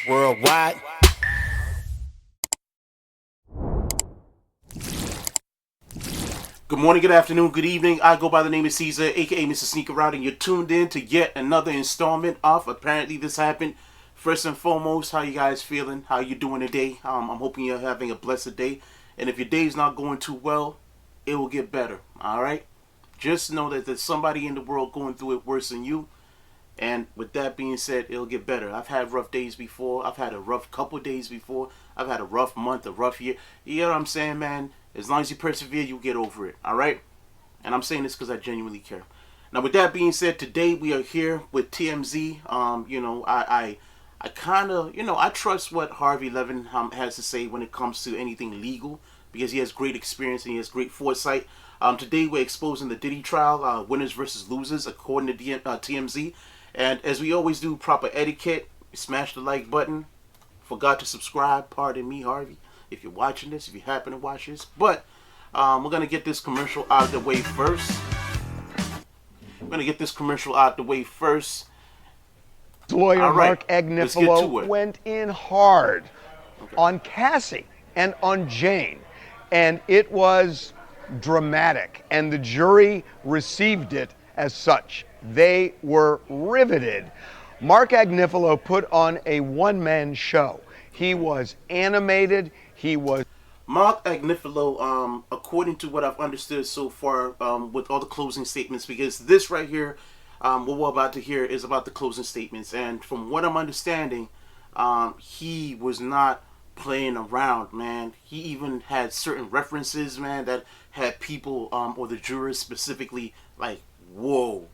worldwide. Good morning, good afternoon, good evening. I go by the name of Caesar, aka Mr. Sneak Around, and you're tuned in to yet another installment of Apparently This Happened. First and foremost, how you guys feeling? How you doing today? I'm hoping you're having a blessed day. And if your day's not going too well, it will get better. Alright? Just know that there's somebody in the world going through it worse than you. And with that being said, it'll get better. I've had rough days before. I've had a rough couple days before. I've had a rough month, a rough year. You know what I'm saying, man? As long as you persevere, you'll get over it. Alright? And I'm saying this because I genuinely care. Now, with that being said, today we are here with TMZ. I kind of, I trust what Harvey Levin has to say when it comes to anything legal because he has great experience and he has great foresight. Today we're exposing the Diddy trial, winners versus losers, according to TMZ. And as we always do, proper etiquette, smash the like button. Forgot to subscribe, pardon me, Harvey, if you're watching this, if you happen to watch this. But we're going to get this commercial out of the way first. Lawyer right, Mark Agnifilo went in hard on Cassie and on Jane, and it was dramatic, and the jury received it as such. They were riveted. Mark Agnifilo put on a one-man show. He was animated. Mark Agnifilo, according to what I've understood so far with all the closing statements, because this right here, what we're about to hear is about the closing statements. And from what I'm understanding, he was not playing around, man. He even had certain references, man, that had people, or the jurors specifically, like, whoa,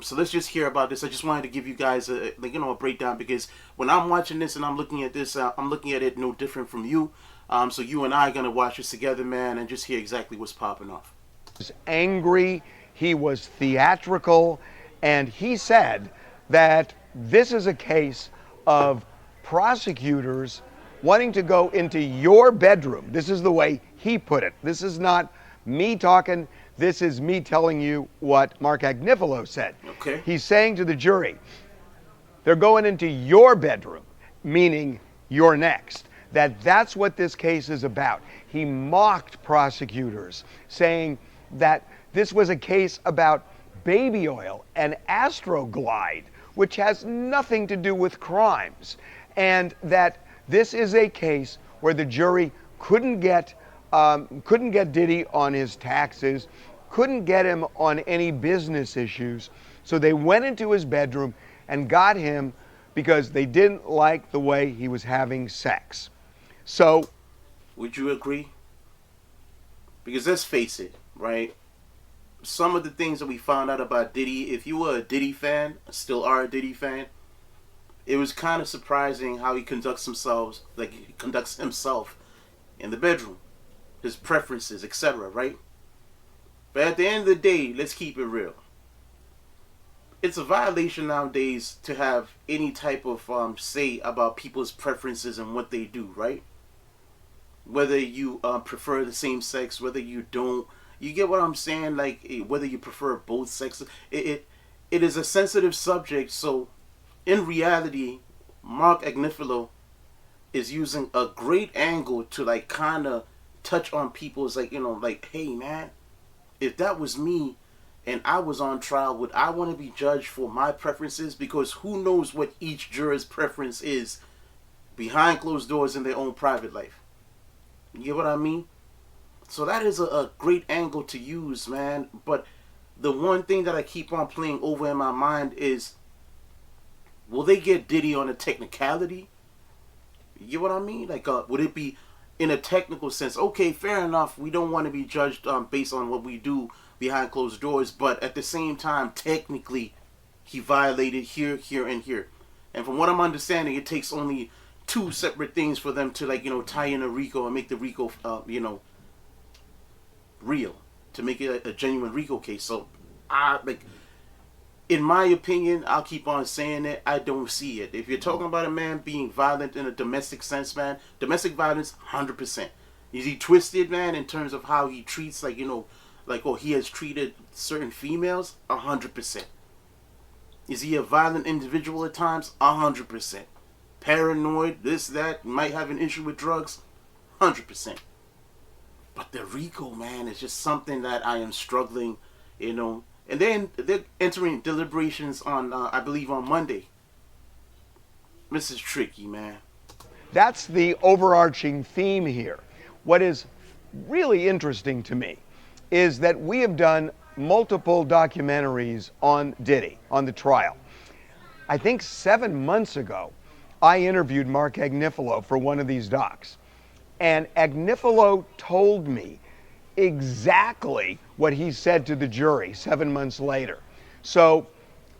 So let's just hear about this. I just wanted to give you guys a breakdown because when I'm watching this and I'm looking at this, I'm looking at it no different from you. So you and I are going to watch this together, man, and just hear exactly what's popping off. He was angry, he was theatrical, and he said that this is a case of prosecutors wanting to go into your bedroom. This is the way he put it. This is not me talking. This is me telling you what Mark Agnifilo said. Okay. He's saying to the jury, they're going into your bedroom, meaning you're next. That's what this case is about. He mocked prosecutors, saying that this was a case about baby oil and Astroglide, which has nothing to do with crimes, and that this is a case where the jury couldn't get Diddy on his taxes, couldn't get him on any business issues, so they went into his bedroom and got him because they didn't like the way he was having sex. So, would you agree? Because let's face it, right? Some of the things that we found out about Diddy, if you were a Diddy fan, still are a Diddy fan, it was kind of surprising how he conducts himself in the bedroom, his preferences, etc., right? But at the end of the day, let's keep it real. It's a violation nowadays to have any type of say about people's preferences and what they do, right? Whether you prefer the same sex, whether you don't, you get what I'm saying? Like, whether you prefer both sexes, it is a sensitive subject. So, in reality, Mark Agnifilo is using a great angle to like kind of touch on people's like, hey man, if that was me and I was on trial, would I want to be judged for my preferences? Because who knows what each juror's preference is behind closed doors in their own private life. You get what I mean? So that is a great angle to use, man. But the one thing that I keep on playing over in my mind is, will they get Diddy on a technicality? You get what I mean? Like, would it be in a technical sense? Okay, fair enough. We don't want to be judged based on what we do behind closed doors. But at the same time, technically, he violated here, here, and here. And from what I'm understanding, it takes only two separate things for them to tie in a RICO and make the RICO real, to make it a genuine RICO case. So in my opinion, I'll keep on saying it, I don't see it. If you're talking about a man being violent in a domestic sense, man, domestic violence, 100%. Is he twisted, man, in terms of how he treats, he has treated certain females? 100%. Is he a violent individual at times? 100%. paranoid, this, that, might have an issue with drugs, 100%. But the RICO, man, is just something that I am struggling, you know. And then they're entering deliberations on, I believe, on Monday. This is tricky, man. That's the overarching theme here. What is really interesting to me is that we have done multiple documentaries on Diddy, on the trial. I think 7 months ago, I interviewed Mark Agnifilo for one of these docs. And Agnifilo told me exactly what he said to the jury 7 months later. So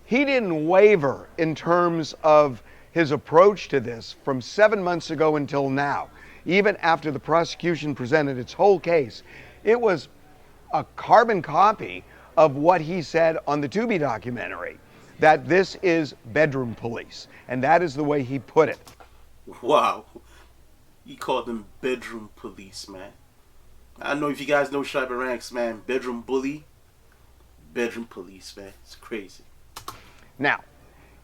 he didn't waver in terms of his approach to this from 7 months ago until now. Even after the prosecution presented its whole case, it was a carbon copy of what he said on the Tubi documentary, that this is bedroom police. And that is the way he put it. Wow. He called them bedroom police, man. I don't know if you guys know Shabba Ranks, man. Bedroom bully, bedroom police, man. It's crazy. Now,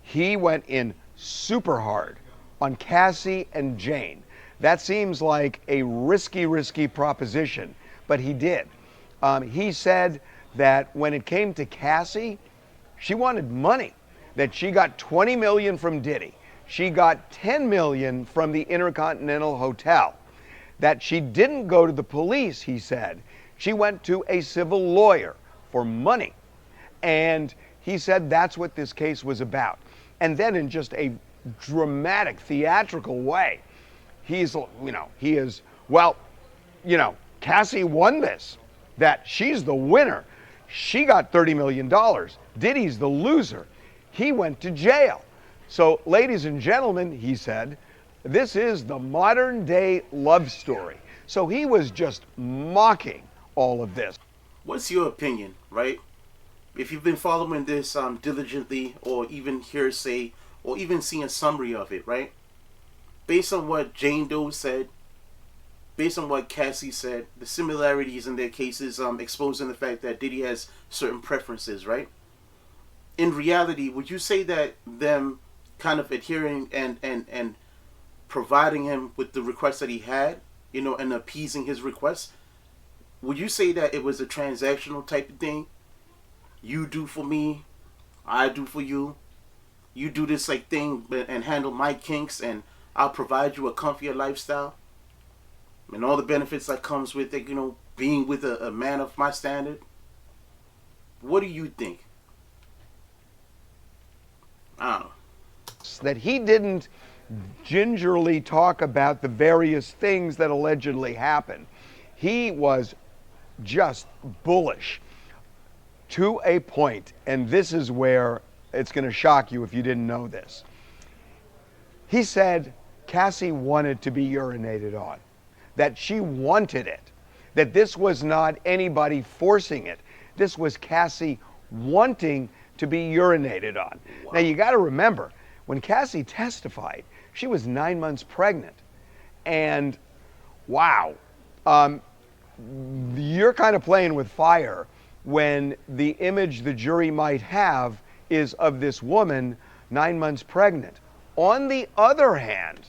he went in super hard on Cassie and Jane. That seems like a risky proposition, but he did. He said that when it came to Cassie, she wanted money, that she got $20 million from Diddy. She got $10 million from the Intercontinental Hotel. That she didn't go to the police, he said. She went to a civil lawyer for money. And he said that's what this case was about. And then in just a dramatic, theatrical way, he is, Cassie won this, that she's the winner. She got $30 million. Diddy's the loser. He went to jail. So, ladies and gentlemen, he said, this is the modern day love story. So he was just mocking all of this. What's your opinion, right? If you've been following this diligently, or even hearsay, or even seeing a summary of it, right? Based on what Jane Doe said, based on what Cassie said, the similarities in their cases exposing the fact that Diddy has certain preferences, right? In reality, would you say that them kind of adhering and providing him with the request that he had, and appeasing his requests, would you say that it was a transactional type of thing? You do for me, I do for you. You do this thing and handle my kinks, and I'll provide you a comfier lifestyle and all the benefits that comes with it, being with a man of my standard. What do you think? I don't know. That he didn't gingerly talk about the various things that allegedly happened. He was just bullish to a point, and this is where it's going to shock you if you didn't know this. He said Cassie wanted to be urinated on, that she wanted it, that this was not anybody forcing it. This was Cassie wanting to be urinated on. Wow. Now you got to remember, when Cassie testified, she was 9 months pregnant. And wow, you're kind of playing with fire when the image the jury might have is of this woman 9 months pregnant. On the other hand,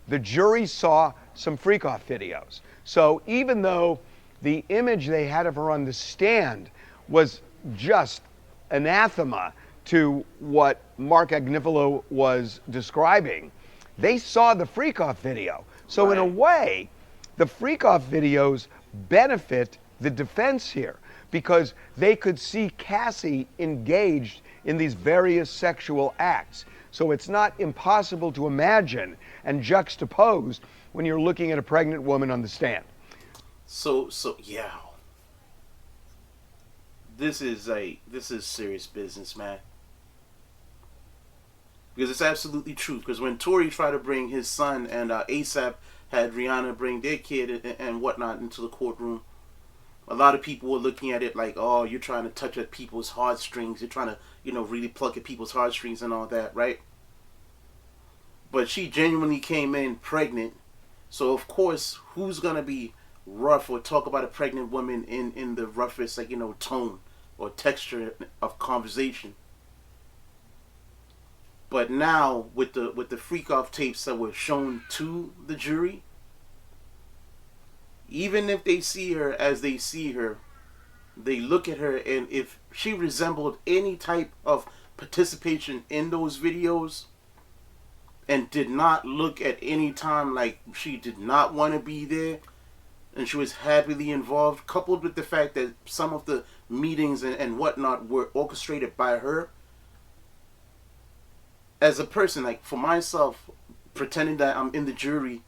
the jury saw some freak-off videos. So even though the image they had of her on the stand was just anathema to what Mark Agnifilo was describing, they saw the freak-off video. So in a way, the freak-off videos benefit the defense here because they could see Cassie engaged in these various sexual acts. So it's not impossible to imagine and juxtapose when you're looking at a pregnant woman on the stand. So yeah. This is serious business, man. Because it's absolutely true. Because when Tory tried to bring his son and ASAP had Rihanna bring their kid and whatnot into the courtroom, a lot of people were looking at it like, oh, you're trying to touch at people's heartstrings. You're trying to, really pluck at people's heartstrings and all that, right? But she genuinely came in pregnant. So, of course, who's going to be rough or talk about a pregnant woman in the roughest, tone or texture of conversation? But now with the freak off tapes that were shown to the jury, even if they see her as they see her, they look at her, and if she resembled any type of participation in those videos and did not look at any time like she did not want to be there and she was happily involved, coupled with the fact that some of the meetings and whatnot were orchestrated by her, as a person, like for myself, pretending that I'm in the jury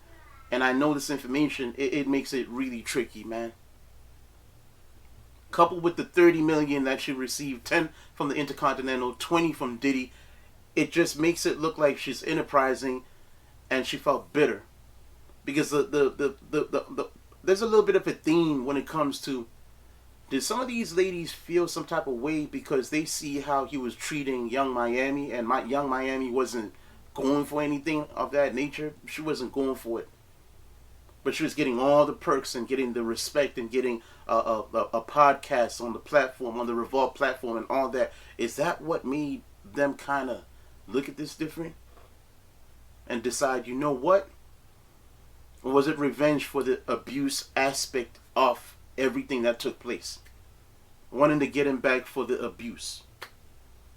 and I know this information, it makes it really tricky, man. Coupled with the 30 million that she received, 10 from the Intercontinental, 20 from Diddy, it just makes it look like she's enterprising and she felt bitter. Because there's a little bit of a theme when it comes to, did some of these ladies feel some type of way because they see how he was treating Young Miami, and Young Miami wasn't going for anything of that nature? She wasn't going for it. But she was getting all the perks and getting the respect and getting a podcast on the platform, on the Revolt platform and all that. Is that what made them kind of look at this different? And decide, you know what? Or was it revenge for the abuse aspect of everything that took place? Wanting to get him back for the abuse.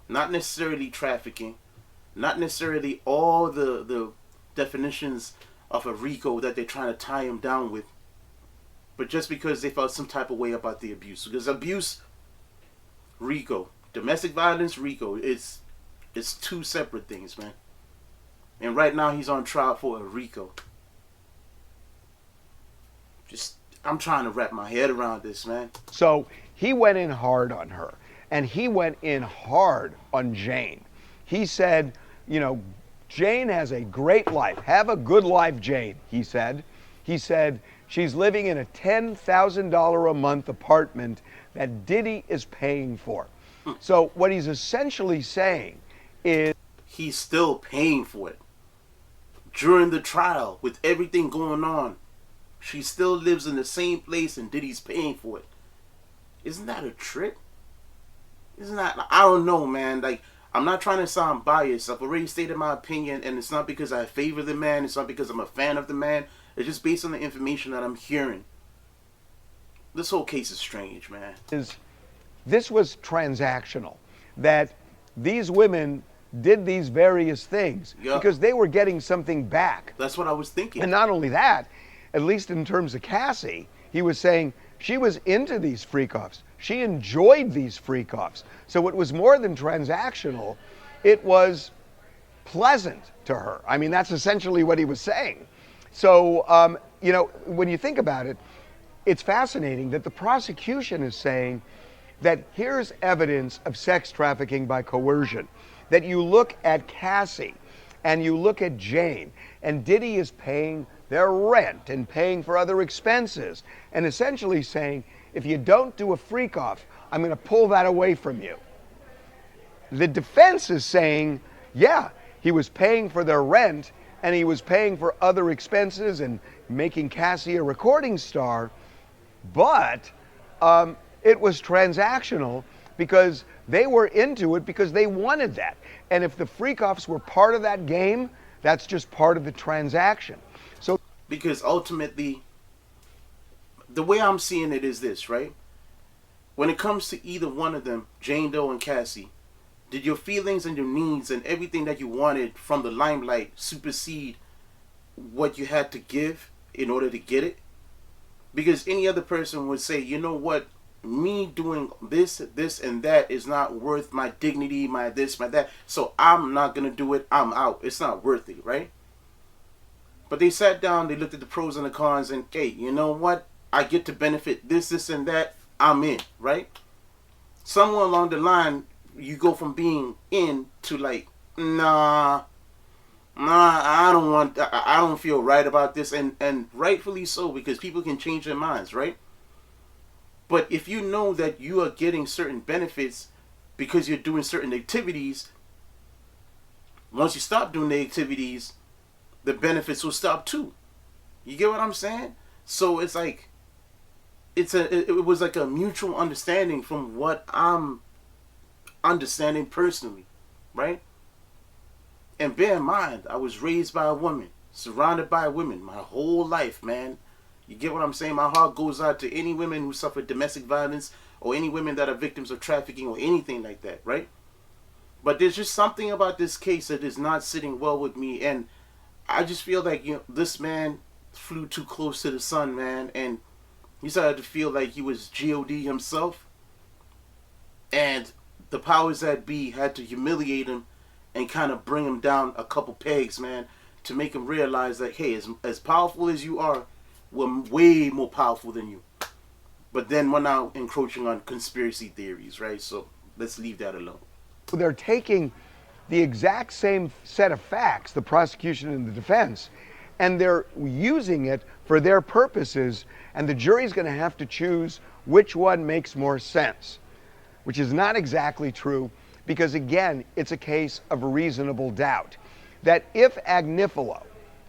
Not necessarily trafficking. Not necessarily all the definitions of a RICO that they're trying to tie him down with. But just because they felt some type of way about the abuse. Because abuse, RICO. Domestic violence, RICO. It's two separate things, man. And right now he's on trial for a RICO. I'm trying to wrap my head around this, man. So he went in hard on her, and he went in hard on Jane. He said, Jane has a great life. Have a good life, Jane, he said. He said she's living in a $10,000 a month apartment that Diddy is paying for. So what he's essentially saying is he's still paying for it. During the trial, with everything going on, she still lives in the same place and Diddy's paying for it. Isn't that a trip? Isn't that... I don't know, man. Like, I'm not trying to sound biased. I've already stated my opinion, and it's not because I favor the man. It's not because I'm a fan of the man. It's just based on the information that I'm hearing. This whole case is strange, man. This was transactional. That these women did these various things because they were getting something back. That's what I was thinking. And not only that, at least in terms of Cassie, he was saying she was into these freak-offs. She enjoyed these freak-offs. So it was more than transactional. It was pleasant to her. I mean, that's essentially what he was saying. So, when you think about it, it's fascinating that the prosecution is saying that here's evidence of sex trafficking by coercion. That you look at Cassie and you look at Jane, and Diddy is paying their rent and paying for other expenses, and essentially saying, if you don't do a freak off, I'm going to pull that away from you. The defense is saying, yeah, he was paying for their rent and he was paying for other expenses and making Cassie a recording star, but it was transactional because they were into it because they wanted that. And if the freak offs were part of that game, that's just part of the transaction. So, because ultimately, the way I'm seeing it is this, right? When it comes to either one of them, Jane Doe and Cassie, did your feelings and your needs and everything that you wanted from the limelight supersede what you had to give in order to get it? Because any other person would say, you know what, me doing this, and that is not worth my dignity, my this, my that, so I'm not going to do it, I'm out. It's not worth it, right? But they sat down, they looked at the pros and the cons, and, hey, you know what? I get to benefit this, and that, I'm in, right? Somewhere along the line, you go from being in to like, nah, I don't feel right about this, and rightfully so, because people can change their minds, right? But if you know that you are getting certain benefits because you're doing certain activities, once you stop doing the activities, the benefits will stop too. You get what I'm saying? So it's like, it was like a mutual understanding from what I'm understanding personally, right? And bear in mind, I was raised by a woman, surrounded by women my whole life, man. You get what I'm saying? My heart goes out to any women who suffer domestic violence or any women that are victims of trafficking or anything like that, right? But there's just something about this case that is not sitting well with me, and I just feel like, this man flew too close to the sun, man, and he started to feel like he was God himself, and the powers that be had to humiliate him and kind of bring him down a couple pegs, man, to make him realize that, hey, as powerful as you are, we're way more powerful than you. But then we're now encroaching on conspiracy theories, right? So let's leave that alone. They're taking the exact same set of facts, the prosecution and the defense, and they're using it for their purposes, and the jury's going to have to choose which one makes more sense, which is not exactly true, because again, it's a case of reasonable doubt. That if Agnifilo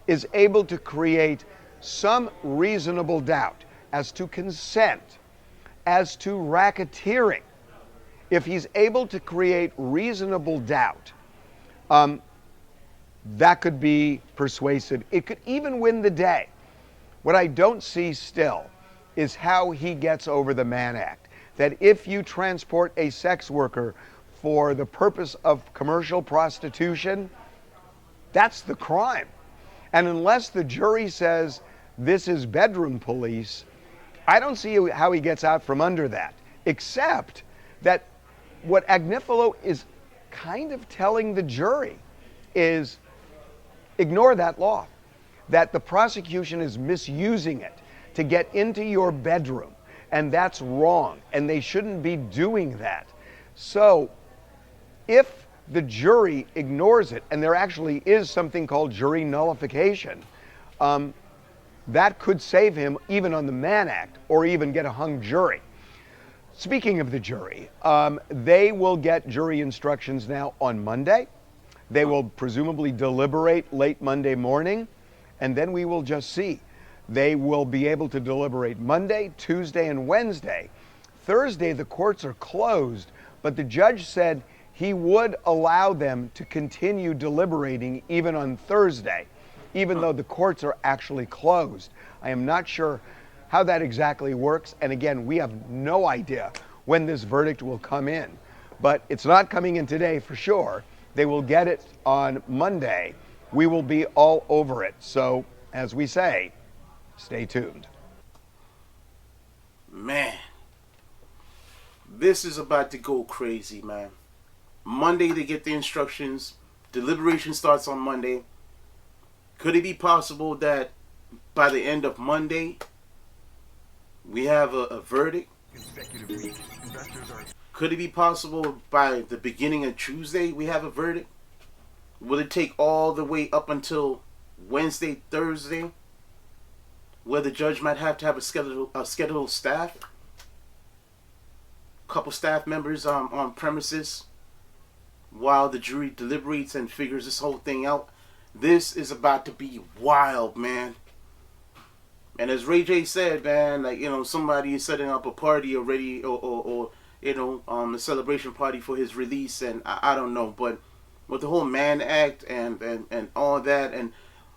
is able to create some reasonable doubt as to consent, as to racketeering, if he's able to create reasonable doubt, that could be persuasive. It could even win the day. What I don't see still is how he gets over the Mann Act. That if you transport a sex worker for the purpose of commercial prostitution, that's the crime. And unless the jury says this is bedroom police, I don't see how he gets out from under that, except that what Agnifilo is kind of telling the jury is ignore that law, that the prosecution is misusing it to get into your bedroom, and that's wrong, and they shouldn't be doing that. So if the jury ignores it, and there actually is something called jury nullification, that could save him even on the Mann Act, or even get a hung jury. Speaking of the jury, they will get jury instructions now on Monday. They will presumably deliberate late Monday morning, and then we will just see. They will be able to deliberate Monday, Tuesday, and Wednesday. Thursday, the courts are closed, but the judge said he would allow them to continue deliberating even on Thursday, even though the courts are actually closed. I am not sure how that exactly works, and again, we have no idea when this verdict will come in, but it's not coming in today for sure. They will get it on Monday. We will be all over it. So, as we say, stay tuned. Man, this is about to go crazy, man. Monday they get the instructions. Deliberation starts on Monday. Could it be possible that by the end of Monday we have a verdict? Could it be possible by the beginning of Tuesday we have a verdict? Will it take all the way up until Wednesday, Thursday, where the judge might have to have a scheduled staff, a couple staff members on premises while the jury deliberates and figures this whole thing out? This is about to be wild, man. And as Ray J said, man, like, somebody is setting up a party already, or a celebration party for his release, and I don't know, but with the whole Mann Act and all that, and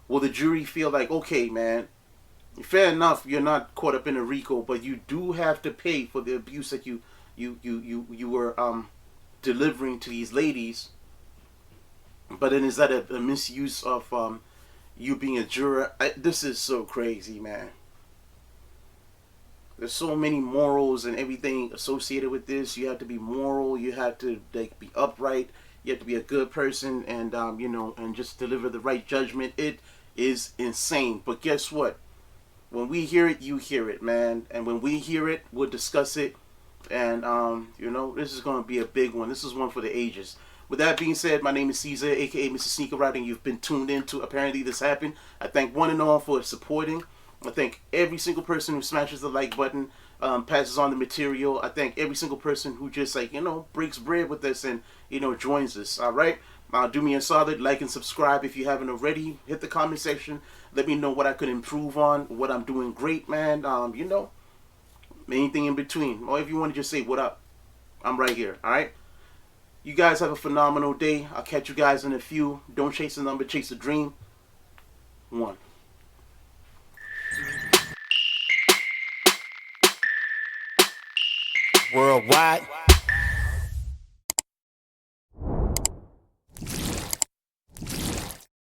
will the jury feel like, okay, man, fair enough, you're not caught up in a RICO, but you do have to pay for the abuse that you were delivering to these ladies. But then is that a misuse of you being a juror? This is so crazy, man. There's so many morals and everything associated with this. You have to be moral. You have to be upright. You have to be a good person, and and just deliver the right judgment. It is insane. But guess what? When we hear it, you hear it, man. And when we hear it, we'll discuss it. And this is going to be a big one. This is one for the ages. With that being said, my name is Caesar, aka Mr. Sneaker Rider, and you've been tuned in to Apparently This Happened. I thank one and all for supporting. I thank every single person who smashes the like button, passes on the material. I thank every single person who just breaks bread with us and joins us. All right, do me a solid, like and subscribe if you haven't already. Hit the comment section. Let me know what I could improve on, what I'm doing great, man. Anything in between, or if you want to just say what up, I'm right here. All right. You guys have a phenomenal day. I'll catch you guys in a few. Don't chase a number, chase a dream. 1. Worldwide.